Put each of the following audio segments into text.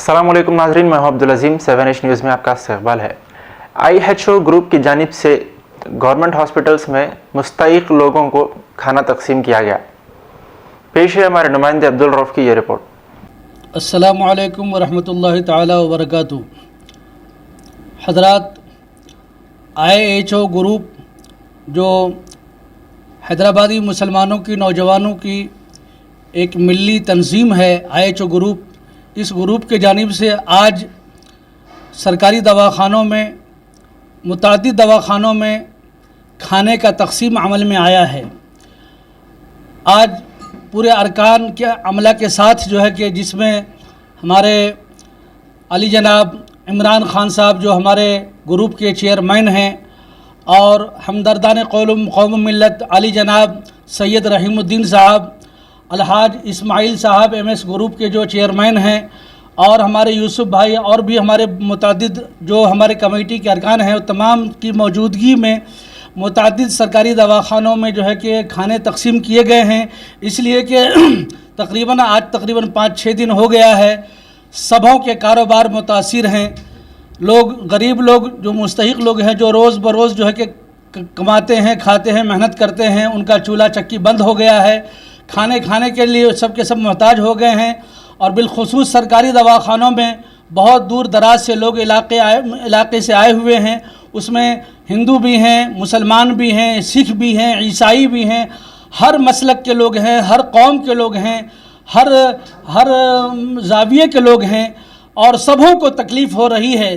अस्सलाम वालेकुम नाज़रीन, मैं हूं अब्दुल अज़ीम। 7H न्यूज़ में आपका इस्तक़बाल है। IHO ग्रुप की जानिब से गवर्नमेंट हॉस्पिटल्स में मुस्तहिक़ लोगों को खाना तकसीम किया गया। पेश है हमारे नुमाइंदे अब्दुल रऊफ़ की ये रिपोर्ट। अस्सलामु अलैकुम वरहमतुल्लाहि ताला वबरकातुहू। हज़रात, IHO ग्रुप जो हैदराबादी मुसलमानों की नौजवानों की एक मिली तंजीम है, IHO ग्रुप, इस ग्रुप के जानिब से आज सरकारी दवाखानों में, मुतअद्दिद दवाखानों में खाने का तकसीम अमल में आया है। आज पूरे अरकान के अमला के साथ जो है कि जिसमें हमारे अली जनाब इमरान ख़ान साहब जो हमारे ग्रुप के चेयरमैन हैं, और हमदर्दान कौम मिल्लत अली जनाब सैयद रहीमुद्दीन साहब, अलहाज इस्माइल साहब MS ग्रुप के जो चेयरमैन हैं, और हमारे यूसुफ भाई और भी हमारे मुतअद्दिद जो हमारे कमेटी के अरकान हैं, तमाम की मौजूदगी में मुतअद्दिद सरकारी दवाखानों में जो है कि खाने तकसीम किए गए हैं। इसलिए कि आज तकरीबन 5-6 दिन हो गया है, सबों के कारोबार मुतासिर हैं। लोग, गरीब लोग, जो मुस्तहिक़ लोग हैं, जो रोज़ बरोज़ जो है कि कमाते हैं, खाते हैं, मेहनत करते हैं, उनका चूल्हा चक्की बंद हो गया है। खाने के लिए सब के सब मोहताज हो गए हैं। और बिलखुसूस सरकारी दवाखानों में बहुत दूर दराज से लोग इलाके से आए हुए हैं। उसमें हिंदू भी हैं, मुसलमान भी हैं, सिख भी हैं, ईसाई भी हैं, हर मसलक के लोग हैं, हर कौम के लोग हैं, हर ज़ाविये के लोग हैं, और सबों को तकलीफ़ हो रही है।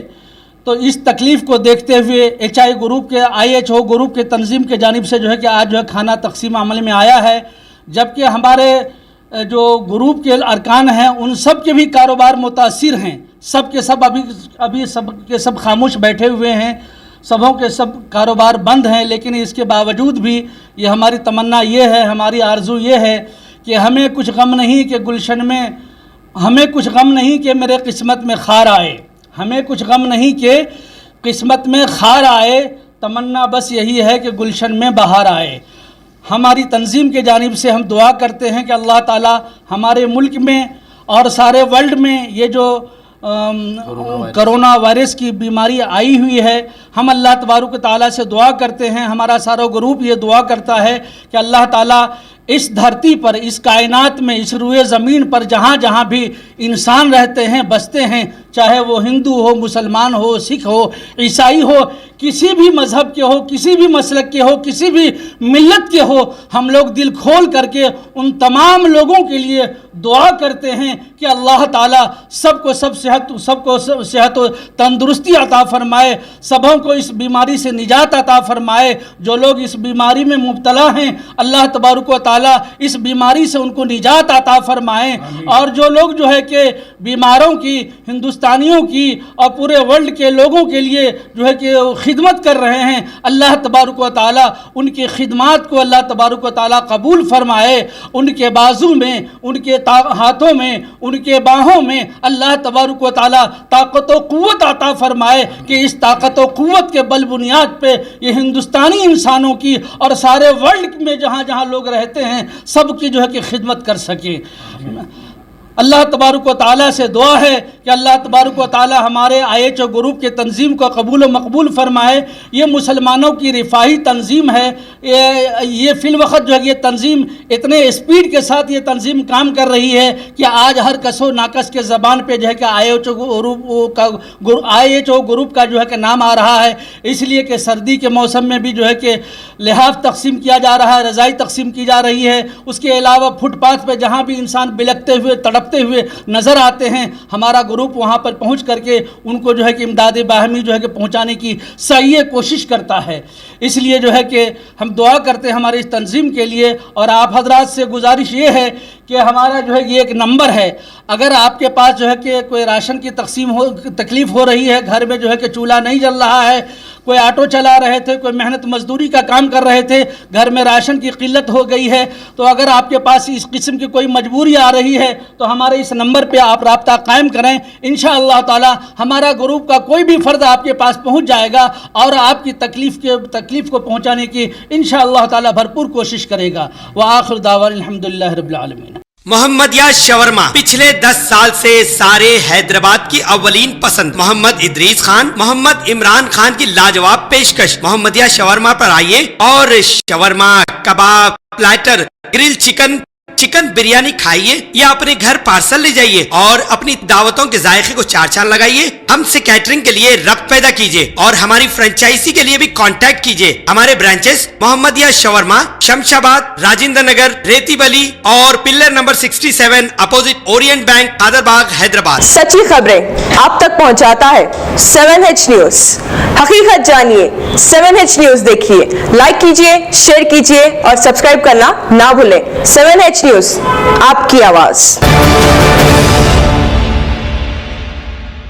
तो इस तकलीफ़ को देखते हुए IHO ग्रुप के तंजीम के जानिब से जो है कि आज जो है खाना तकसीम अमल में आया है। जबकि हमारे जो ग्रुप के अरकान हैं उन सब के भी कारोबार मुतासिर हैं। सब के सब अभी सब के सब खामोश बैठे हुए हैं, सबों के सब कारोबार बंद हैं। लेकिन इसके बावजूद भी ये हमारी तमन्ना ये है, हमारी आरज़ू ये है कि हमें कुछ गम नहीं कि गुलशन में, हमें कुछ गम नहीं कि मेरे किस्मत में खार आए, हमें कुछ गम नहीं कि किस्मत में खार आए, तमन्ना बस यही है कि गुलशन में बहार आए। हमारी तंजीम के जानिब से हम दुआ करते हैं कि अल्लाह ताला हमारे मुल्क में और सारे वर्ल्ड में ये जो कोरोना वायरस की बीमारी आई हुई है, हम अल्लाह तबारक ताला से दुआ करते हैं, हमारा सारा ग्रुप ये दुआ करता है कि अल्लाह ताला इस धरती पर, इस कायनात में, इस रुए ज़मीन पर जहाँ जहाँ भी इंसान रहते हैं, बसते हैं, चाहे वो हिंदू हो, मुसलमान हो, सिख हो, ईसाई हो, किसी भी मज़हब के हो, किसी भी मसलक के हो, किसी भी मिल्लत के हो, हम लोग दिल खोल करके उन तमाम लोगों के लिए दुआ करते हैं कि अल्लाह ताला सबको सेहत व तंदुरुस्ती अता फ़रमाए, सबों को इस बीमारी से निजात अता फ़रमाए। जो लोग इस बीमारी में मुब्तला हैं, अल्लाह तबारक व ताला इस बीमारी से उनको निजात अता फ़रमाएँ। और जो लोग जो है कि बीमारों की, हिंदुस्तानियों की और पूरे वर्ल्ड के लोगों के लिए जो है कि खिदमत कर रहे हैं, अल्लाह तबारक व ताला उनकी खिदमत को अल्लाह तबारक व ताला कबूल फ़रमाए। उनके बाजू में, उनके हाथों में, उनके बाहों में अल्लाह तबारक व ताला ताकत व क़ुव्वत अता फ़रमाए कि इस ताकत व क़ुव्वत के बल बुनियाद पे ये हिंदुस्तानी इंसानों की और सारे वर्ल्ड में जहाँ जहाँ लोग रहते हैं सब की जो है कि खिदमत कर सके। अल्लाह तबारक व ताला से दुआ है कि अल्लाह तबारक व ताला हमारे IHO ग्रुप के तंजीम को कबूल व मकबूल फ़रमाए। ये मुसलमानों की रिफाही तंजीम है। ये फ़िलवक़्त जो है ये तंजीम इतने स्पीड के साथ ये तंजीम काम कर रही है कि आज हर कसो नाकस के ज़बान पे जो है कि IHO ग्रुप का जो है कि नाम आ रहा है। इसलिए कि सर्दी के मौसम में भी जो है कि लिहाफ तकसीम किया जा रहा है, रज़ाई तकसीम की जा रही है। उसके अलावा फुटपाथ पर जहाँ भी इंसान बिलखते हुए, तड़पते हुए नज़र आते हैं, हमारा ग्रुप वहाँ पर पहुँच करके उनको जो है कि इमदाद बाहमी जो है कि पहुँचाने की सही कोशिश करता है। इसलिए जो है कि हम दुआ करते हैं हमारी इस तंजीम के लिए। और आप हजरात से गुजारिश ये है कि हमारा जो है ये एक नंबर है, अगर आपके पास जो है कि कोई राशन की तकलीफ़ हो रही है, घर में जो है कि चूल्हा नहीं जल रहा है, कोई ऑटो चला रहे थे, कोई मेहनत मजदूरी का काम कर रहे थे, घर में राशन की किल्लत हो गई है, तो अगर आपके पास इस किस्म की कोई मजबूरी आ रही है तो हमारे इस नंबर पे आप राब्ता कायम करें। इंशाअल्लाह ताला हमारा ग्रुप का कोई भी फ़र्द आपके पास पहुंच जाएगा और आपकी तकलीफ़ को पहुंचाने की इंशाअल्लाह ताला भरपूर कोशिश करेगा। व आखिर दावा अल्हम्दुलिल्लाहि रब्बिल आलमीन। محمدیہ شورما پچھلے 10 سال سے سارے حیدرآباد کی اولین پسند محمد ادریس خان محمد عمران خان کی لاجواب پیشکش محمدیہ شورما پر آئیے اور شورما کباب پلیٹر گرل چکن بریانی کھائیے یا اپنے گھر پارسل لے جائیے اور اپنی دعوتوں کے ذائقے کو 4 چاند لگائیے. ہم سے کیٹرنگ کے لیے ربط پیدا کیجیے اور ہماری فرنچائزی کے لیے بھی کانٹیکٹ کیجیے. ہمارے برانچز محمدیہ شورما شمشاباد راجندر نگر ریتی بلی اور pillar number 67 opposite Orient bank Qadar Bagh Hyderabad. سچی خبریں آپ تک پہنچاتا ہے 7H نیوز. حقیقت جانیے 7H نیوز دیکھیے, لائک کیجیے, شیئر کیجیے اور سبسکرائب کرنا نہ بھولیں. 7H نیوز آپ کی آواز.